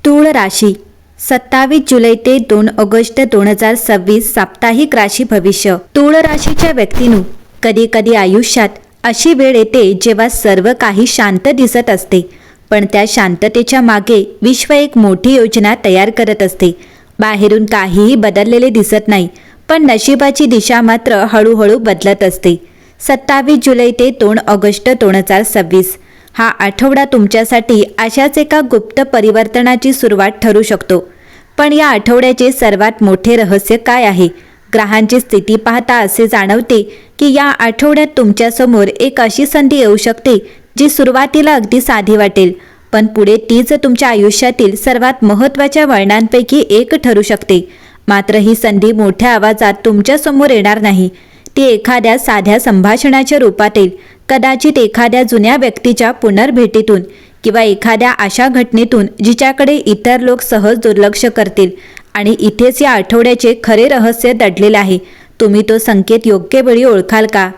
तूळ राशी 27 जुलै ते 2 ऑगस्ट 2026 साप्ताहिक राशी भविष्य। तूळ राशीच्या व्यक्तींनो, कधी कधी आयुष्यात अशी वेळ येते जेव्हा सर्व काही शांत दिसत असते, पण त्या शांततेच्या मागे विश्व एक मोठी योजना तयार करत असते। बाहेरून काहीही बदललेले दिसत नाही, पण नशिबाची दिशा मात्र हळूहळू बदलत असते। 27 जुलै ते 2 ऑगस्ट 2026 हा आठवडा तुमच्यासाठी अशाच एका गुप्त परिवर्तनाची सुरुवात ठरू शकतो। पण या आठवड्याचे सर्वात मोठे रहस्य काय आहे? ग्रहांची स्थिती पाहता असे जाणवते की या आठवड्यात तुमच्यासमोर एक अशी संधी येऊ शकते जी सुरुवातीला अगदी साधी वाटेल, पण पुढे तीच तुमच्या आयुष्यातील सर्वात महत्त्वाच्या वळणांपैकी एक ठरू शकते। मात्र ही संधी मोठ्या आवाजात तुमच्यासमोर येणार नाही, ती एखाद्या साध्या संभाषणाच्या रूपात येईल। कदाचित एखाद्या जुन्या व्यक्तीच्या पुनर्भेटीतून किंवा एखाद्या अशा घटनेतून जिच्याकडे इतर लोक सहज दुर्लक्ष करतील। आणि इथेच या आठवड्याचे खरे रहस्य दडलेले आहे। तुम्ही तो संकेत योग्य वेळी ओळखाल का?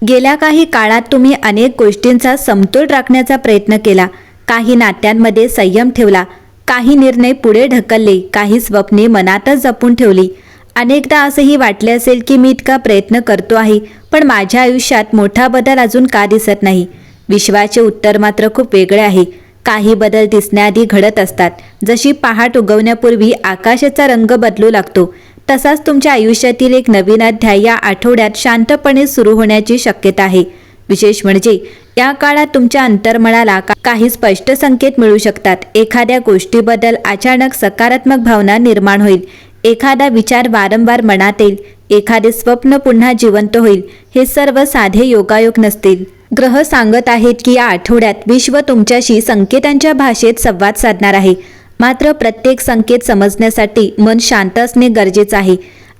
गेल्या काही काळात तुम्ही अनेक गोष्टींचा समतोल राखण्याचा प्रयत्न केला, काही नात्यांमध्ये संयम ठेवला, काही निर्णय पुढे ढकलले, काही स्वप्ने मनातच जपून ठेवली। अनेकदा असंही वाटले असेल की मी इतका प्रयत्न करतो आहे, पण माझ्या आयुष्यात मोठा बदल अजून का दिसत नाही? विश्वाचे उत्तर मात्र खूप वेगळे आहे। काही बदल दिसण्याआधी घडत असतात। जशी पहाट उगवण्यापूर्वी आकाशाचा रंग बदलू लागतो, तसाच तुमच्या आयुष्यातील एक नवीन अध्याय या आठवड्यात शांतपणे सुरू होण्याची शक्यता आहे। विशेष म्हणजे या काळात तुमच्या अंतर्मनाला काही स्पष्ट संकेत मिळू शकतात। एखाद्या गोष्टीबद्दल अचानक सकारात्मक भावना निर्माण होईल, एखादा विचार वारंवार मनात येईल, एखादे स्वप्न पुन्हा जिवंत होईल। हे सर्व साधे योगायोग नसतील। ग्रह सांगत आहेत की या आठवड्यात विश्व तुमच्याशी संकेतांच्या भाषेत संवाद साधणार आहे। मात्र प्रत्येक संकेत समजण्यासाठी मन शांत असणे गरजेचे आहे।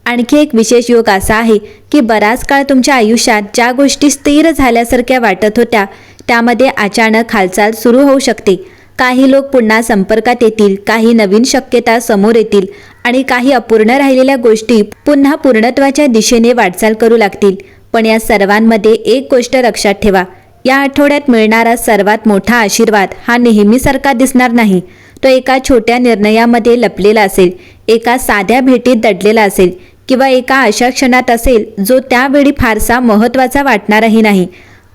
आणखी एक विशेष योग असा आहे की बराच काळ तुमच्या आयुष्यात ज्या गोष्टी स्थिर झाल्यासारख्या वाटत होत्या, त्यामध्ये अचानक हालचाल सुरू होऊ शकते। काही लोक पुन्हा संपर्कात येतील, काही नवीन शक्यता समोर येतील आणि काही अपूर्ण राहिलेल्या गोष्टी पुन्हा पूर्णत्वाच्या दिशेने वाटचाल करू लागतील। पण या सर्वांमध्ये एक गोष्ट लक्षात ठेवा, या आठवड्यात मिळणारा सर्वात मोठा आशीर्वाद हा नेहमीसारखा दिसणार नाही। तो एका छोट्या निर्णयामध्ये लपलेला असेल, एका साध्या भेटीत दडलेला असेल किंवा एका अशा क्षणात असेल जो त्यावेळी फारसा महत्त्वाचा वाटणारही नाही।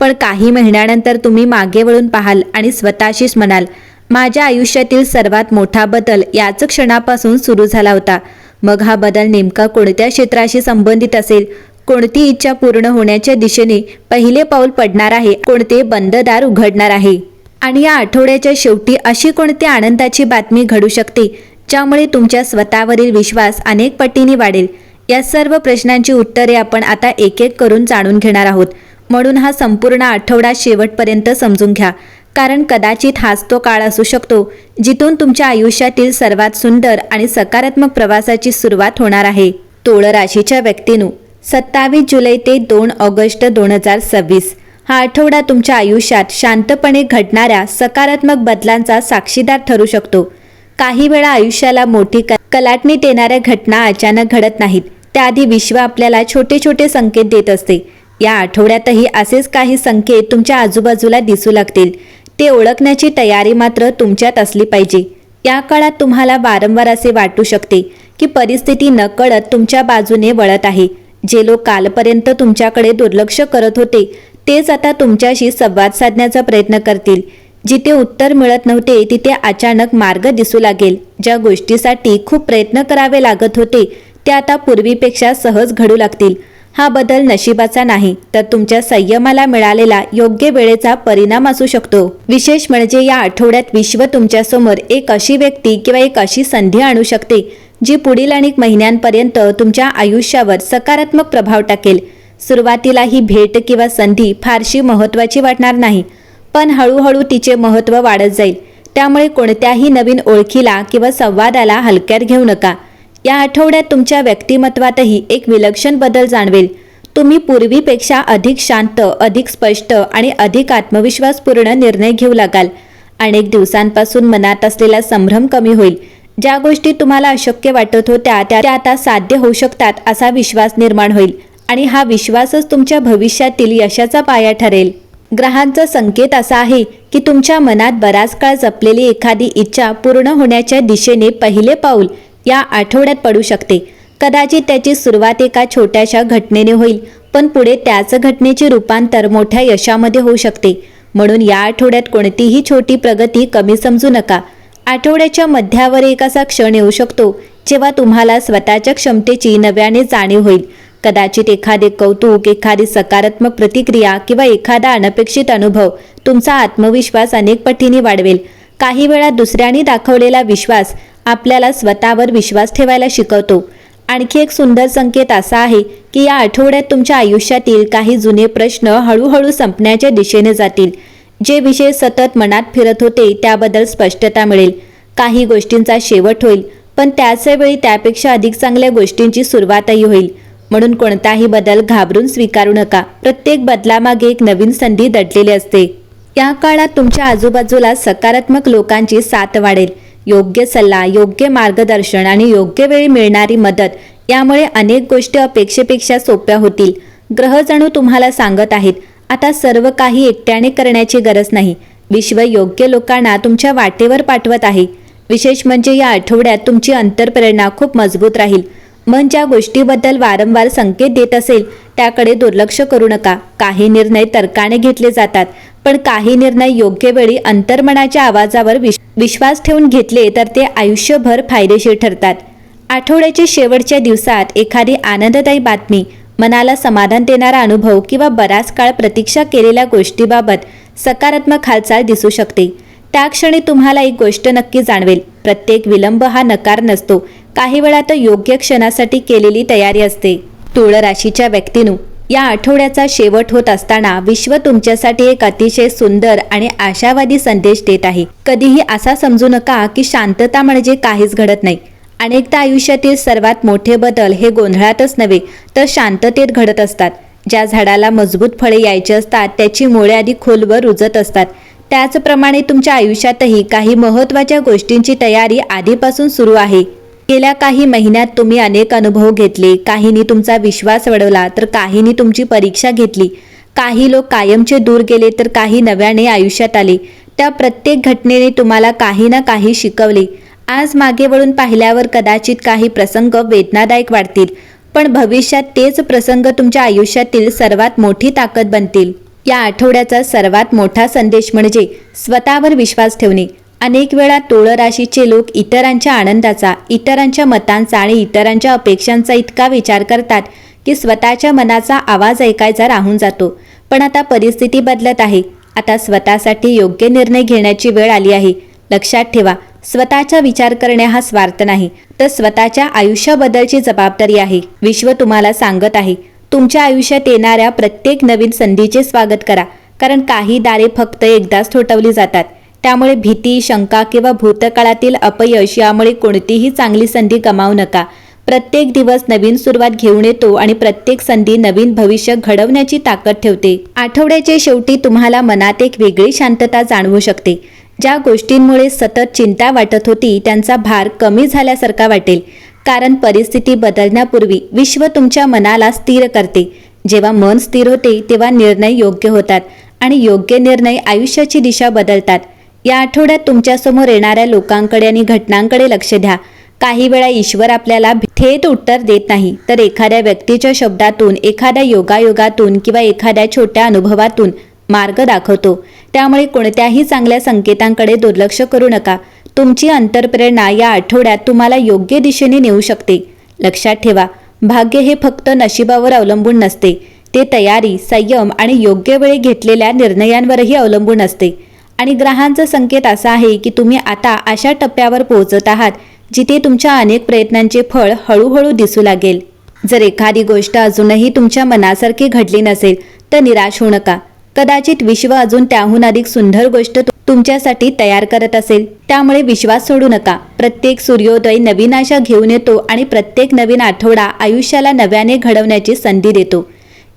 पण काही महिन्यानंतर तुम्ही मागे वळून पाहाल आणि स्वतःशीच म्हणाल, माझ्या आयुष्यातील सर्वात मोठा बदल याच क्षणापासून सुरू झाला होता। मग हा बदल नेमका कोणत्या क्षेत्राशी संबंधित असेल? कोणती इच्छा पूर्ण होण्याच्या दिशेने पहिले पाऊल पडणार आहे? कोणते बंद दार उघडणार आहे? आणि या आठवड्याच्या शेवटी अशी कोणती आनंदाची बातमी घडू शकते ज्यामुळे तुमच्या स्वतःवरील विश्वास अनेक पटीने वाढेल? या सर्व प्रश्नांची उत्तरे आपण आता एक एक करून जाणून घेणार आहोत। म्हणून हा संपूर्ण आठवडा शेवटपर्यंत समजून घ्या, कारण कदाचित हाच तो काळ असू शकतो जिथून तुमच्या आयुष्यातील सर्वात सुंदर आणि सकारात्मक प्रवासाची सुरुवात होणार आहे। तूळ राशीच्या व्यक्तींनो, 27 जुलै ते 2 ऑगस्ट 2026 हा आठवडा तुमच्या आयुष्यात शांतपणे घडणाऱ्या सकारात्मक बदलांचा साक्षीदार ठरू शकतो। काही वेळा आयुष्याला मोठी कलाटणी देणाऱ्या घटना अचानक घडत नाहीत, त्याआधी विश्व आपल्याला छोटे छोटे संकेत देत असते। या आठवड्यातही असेच काही संकेत तुमच्या आजूबाजूला दिसू लागतील। ते ओळखण्याची तयारी मात्र तुमच्यात असली पाहिजे। या काळात तुम्हाला वारंवार असे वाटू शकते की परिस्थिती नकळत तुमच्या बाजूने वळत आहे। जे लोक कालपर्यंत तुमच्याकडे दुर्लक्ष करत होते तेच आता तुमच्याशी संवाद साधण्याचा प्रयत्न करतील। जिथे उत्तर मिळत नव्हते तिथे अचानक मार्ग दिसू लागेल। ज्या गोष्टीसाठी खूप प्रयत्न करावे लागत होते त्या आता पूर्वीपेक्षा सहज घडू लागतील। हा बदल नशिबाचा नाही, तर तुमच्या संयमाला मिळालेला योग्य वेळेचा परिणाम असू शकतो। विशेष म्हणजे या आठवड्यात विश्व तुमच्यासमोर एक अशी व्यक्ती किंवा एक अशी संधी आणू शकते जी पुढील अनेक महिन्यांपर्यंत तुमच्या आयुष्यावर सकारात्मक प्रभाव टाकेल। सुरुवातीला ही भेट किंवा संधी फारशी महत्त्वाची वाटणार नाही, पण हळूहळू तिचे महत्त्व वाढत जाईल। त्यामुळे कोणत्याही नवीन ओळखीला किंवा संवादाला हलक्यात घेऊ नका। या आठवड्यात तुमच्या व्यक्तिमत्वातही एक विलक्षण बदल जाणवेल। तुम्ही पूर्वीपेक्षा अधिक शांत, अधिक स्पष्ट आणि अधिक आत्मविश्वासपूर्ण निर्णय घेऊ लागाल। अनेक दिवसांपासून मनात असलेला संभ्रम कमी होईल। ज्या गोष्टी तुम्हाला अशक्य वाटत होत्या त्या आता साध्य होऊ शकतात असा विश्वास निर्माण होईल, आणि हा विश्वासच तुमच्या भविष्यातील यशाचा पाया ठरेल। ग्रहांचा संकेत असा आहे की तुमच्या मनात बराच काळ जपलेली एखादी इच्छा पूर्ण होण्याच्या दिशेने पहिले पाऊल या आठवड्यात पडू शकते. कदाचित त्याची सुरुवात एका छोट्याशा घटनेने होईल, पण पुढे त्याच घटनेचे रूपांतर मोठ्या यशामध्ये होऊ शकते. म्हणून या आठवड्यात कोणतीही छोटी प्रगती कमी समजू नका. आठवड्याच्या मध्यावर एक असा क्षण येऊ शकतो जेव्हा तुम्हाला स्वतःच्या क्षमतेची नव्याने जाणीव होईल. कदाचित एखादे कौतुक, एखादी सकारात्मक प्रतिक्रिया किंवा एखादा अनपेक्षित अनुभव तुमचा आत्मविश्वास अनेक पटीने वाढवेल. काही वेळा दुसऱ्यांनी दाखवलेला विश्वास आपल्याला स्वतःवर विश्वास ठेवायला शिकवतो. आणखी एक सुंदर संकेत असा आहे की या आठवड्यात तुमच्या आयुष्यातील काही जुने प्रश्न हळूहळू संपण्याच्या दिशेने जातील. जे विषय सतत मनात फिरत होते त्याबद्दल स्पष्टता मिळेल. काही गोष्टींचा शेवट होईल, पण त्याच वेळी त्यापेक्षा अधिक चांगल्या गोष्टींची सुरुवातही होईल. म्हणून कोणताही बदल घाबरून स्वीकारू नका. प्रत्येक बदलामागे एक नवीन संधी दडलेली असते. या काळात तुमच्या आजूबाजूला सकारात्मक लोकांची साथ वाढेल. योग्य सल्ला, योग्य मार्गदर्शन आणि योग्य वेळी मिळणारी मदत यामुळे अनेक गोष्टी अपेक्षेपेक्षा सोप्या होतील. ग्रह जणू तुम्हाला सांगत आहेत, आता सर्व काही एकट्याने करण्याची गरज नाही. विश्व योग्य लोकांना तुमच्या वाटेवर पाठवत आहे. विशेष म्हणजे या आठवड्यात तुमची अंतर्प्रेरणा खूप मजबूत राहील. मन ज्या गोष्टीबद्दल वारंवार संकेत देत असेल त्याकडे दुर्लक्ष करू नका. काही निर्णय तर्काने घेतले जातात, पण काही निर्णय योग्य वेळी अंतर्मनाच्या आवाजावर विश्वास ठेवून घेतले तर ते आयुष्यभर फायदेशीर ठरतात. आठवड्याच्या शेवटच्या दिवसात एखादी आनंददायी बातमी, मनाला समाधान देणारा अनुभव किंवा बराच काळ प्रतीक्षा केलेल्या गोष्टीबाबत सकारात्मक हालचाल दिसू शकते. त्या क्षणी तुम्हाला एक गोष्ट नक्की जाणवेल, प्रत्येक विलंब हा नकार नसतो. काही वेळा तर योग्य क्षणासाठी केलेली तयारी असते. तुळ राशीच्या व्यक्तींनो, या आठवड्याचा शेवट होत असताना विश्व तुमच्यासाठी एक अतिशय सुंदर आणि आशावादी संदेश देत आहे. कधीही असा समजू नका की शांतता म्हणजे काहीच घडत नाही. अनेकदा आयुष्यातील सर्वात मोठे बदल हे गोंधळातच नव्हे तर शांततेत घडत असतात. ज्या झाडाला मजबूत फळे यायची असतात त्याची मुळे आधी खोलवर रुजत असतात. त्याचप्रमाणे तुमच्या आयुष्यातही काही महत्त्वाच्या गोष्टींची तयारी आधीपासून सुरू आहे. गेल्या काही महिन्यात तुम्ही अनेक अनुभव घेतले. काहींनी तुमचा विश्वास वाढवला तर काहींनी तुमची परीक्षा घेतली. काही लोक कायमचे दूर गेले तर काही नव्याने आयुष्यात आले. त्या प्रत्येक घटनेने तुम्हाला काही ना काही शिकवले. आज मागे वळून पाहिल्यावर कदाचित काही प्रसंग वेदनादायक वाटतील, पण भविष्यात तेच प्रसंग तुमच्या आयुष्यातील सर्वात मोठी ताकद बनतील. या आठवड्याचा सर्वात मोठा संदेश म्हणजे स्वतःवर विश्वास ठेवणे. अनेक वेळा तुळ राशीचे लोक इतरांच्या आनंदाचा, इतरांच्या मतांचा आणि इतरांच्या अपेक्षांचा इतका विचार करतात की स्वतःच्या मनाचा आवाज ऐकायचा राहून जातो. पण आता परिस्थिती बदलत आहे. आता स्वतःसाठी योग्य निर्णय घेण्याची वेळ आली आहे. लक्षात ठेवा, स्वतःचा विचार करणे हा स्वार्थ नाही, तर स्वतःच्या आयुष्याबद्दलची जबाबदारी आहे. विश्व तुम्हाला सांगत आहे, तुमच्या आयुष्यात येणाऱ्या प्रत्येक नवीन संधीचे स्वागत करा. कारण काही दारे फक्त एकदाच ठोठावली जातात. त्यामुळे भीती, शंका किंवा भूतकाळातील अपयश यामुळे कोणतीही चांगली संधी गमावू नका. प्रत्येक दिवस नवीन सुरुवात घेऊन येतो आणि प्रत्येक संधी नवीन भविष्य घडवण्याची ताकद ठेवते. आठवड्याच्या शेवटी तुम्हाला मनात एक वेगळी शांतता जाणवू शकते. ज्या गोष्टींमुळे सतत चिंता वाटत होती त्यांचा भार कमी झाल्यासारखा वाटेल. कारण परिस्थिती बदलण्यापूर्वी विश्व तुमच्या मनाला स्थिर करते. जेव्हा मन स्थिर होते तेव्हा निर्णय योग्य होतात आणि योग्य निर्णय आयुष्याची दिशा बदलतात. या आठवड्यात तुमच्यासमोर येणाऱ्या लोकांकडे आणि घटनांकडे लक्ष द्या. काही वेळा ईश्वर आपल्याला थेट उत्तर देत नाही, तर एखाद्या व्यक्तीच्या शब्दातून, एखाद्या योगायोगातून किंवा एखाद्या छोट्या अनुभवातून मार्ग दाखवतो. त्यामुळे कोणत्याही चांगल्या संकेतांकडे दुर्लक्ष करू नका. तुमची अंतर्प्रेरणा या आठवड्यात तुम्हाला योग्य दिशेने नेऊ शकते. लक्षात ठेवा, भाग्य हे फक्त नशिबावर अवलंबून नसते. ते तयारी, संयम आणि योग्य वेळी घेतलेल्या निर्णयांवरही अवलंबून असते. आणि ग्रहांचा संकेत असा आहे की तुम्ही आता अशा टप्प्यावर पोहोचत आहात जिथे तुमच्या अनेक प्रयत्नांचे फळ हळूहळू दिसू लागेल. जर एखादी गोष्ट अजूनही तुमच्या मनासारखी घडली नसेल तर निराश होऊ नका. कदाचित विश्व अजून त्याहून अधिक सुंदर गोष्ट तुमच्यासाठी तयार करत असेल. त्यामुळे विश्वास सोडू नका. प्रत्येक सूर्योदय नवीन आशा घेऊन येतो आणि प्रत्येक नवीन आठवडा आयुष्याला नव्याने घडवण्याची संधी देतो.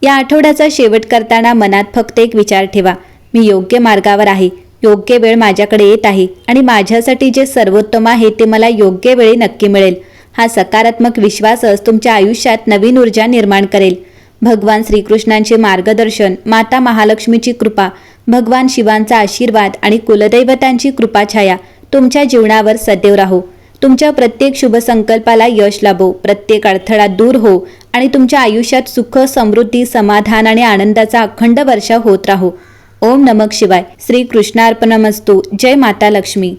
या आठवड्याचा शेवट करताना मनात फक्त एक विचार ठेवा, मी योग्य मार्गावर आहे. योग्य वेळ माझ्याकडे येत आहे आणि माझ्यासाठी जे सर्वोत्तम आहे ते मला योग्य वेळी नक्की मिळेल. हा सकारात्मक विश्वासच तुमच्या आयुष्यात नवीन ऊर्जा निर्माण करेल. भगवान श्रीकृष्णांचे मार्गदर्शन, माता महालक्ष्मीची कृपा, भगवान शिवांचा आशीर्वाद आणि कुलदैवतांची कृपाछाया तुमच्या जीवनावर सदैव राहो. तुमच्या प्रत्येक शुभ संकल्पाला यश लाभो, प्रत्येक अडथळा दूर हो आणि तुमच्या आयुष्यात सुख, समृद्धी, समाधान आणि आनंदाचा अखंड वर्षाव होत राहो. ओम नमः शिवाय. श्री कृष्णार्पणमस्तु. जय माता लक्ष्मी.